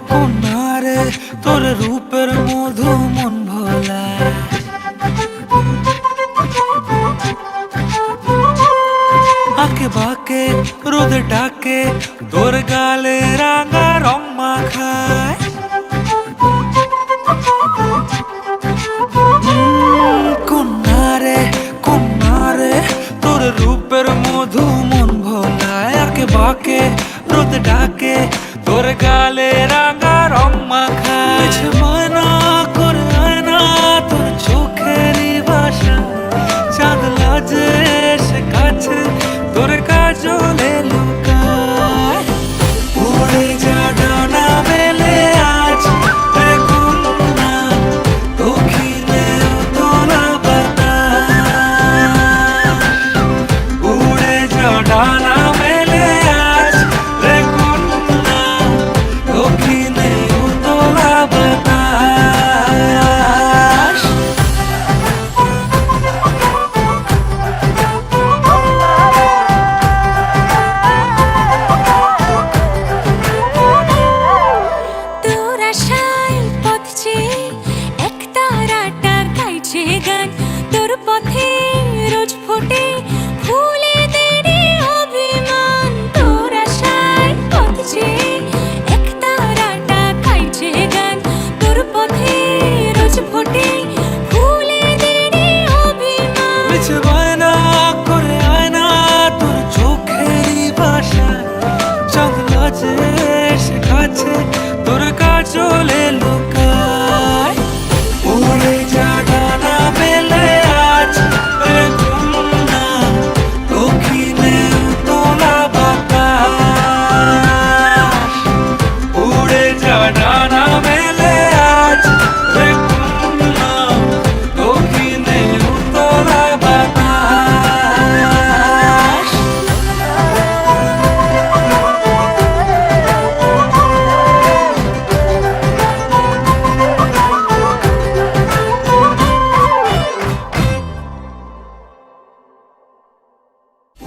কন্যারে তোর রূপের মধু মন ভোলা, আঁকে বাঁকে রোদ ডাকে তোর গালে রাঙা রং মাখায়। কন্যারে তোর রূপের মধু মন ভোলায়, আঁকে বাঁকে রোদ ডাকে তোর গালে রাঙা রং মাখায়। ময়না করে আয়না তোর চোখেরই ভাষা, চাঁদ লাজে এসে কাছে তোর কাজলে লুকায়। উড়ে যা ডানা মেলে আজ রে কন্যা, দক্ষিণে তোলা বাতাস। উড়ে যা ডানা মেলে আজ রে কন্যা, দক্ষিণে তোলা বাতাস। তোর আশায় পথ চেয়ে এক তারাটা গাইছে গান, তোর পথে রোজ ফোটে ফুলেদেরই অভিমান। তোর আশায় পথ চেয়ে এক তারাটা গাইছে গান, তোর পথে রোজ ফোটে ফুলেদেরই অভিমান। মিছে বায়না করে আয়না তোর চোখেরই ভাষা, চাঁদ লাজে এসে কাছে তোর কাজলে লুকায়। উড়ে যা ডানা মেলে আজ রে কন্যা, দক্ষিণে তোলা বাতাস। উড়ে যা ডানা মেলে আজ রে কন্যা, দক্ষিণে তোলা বাতাস।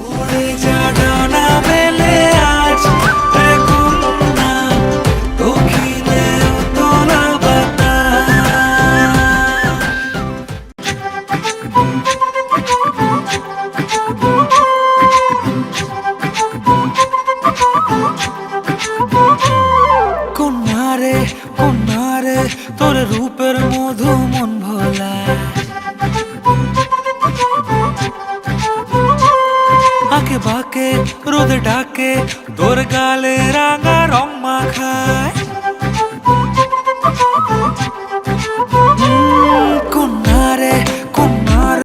উড়ে যা ডানা মেলে আজ রে কন্যা, দক্ষিণে তোলা বাতাস। কন্যারে তোর রূপের মধু মন ভোলা, আঁকে বাঁকে রোদ ডাকে তোর গালে রাঙা রং মাখায়।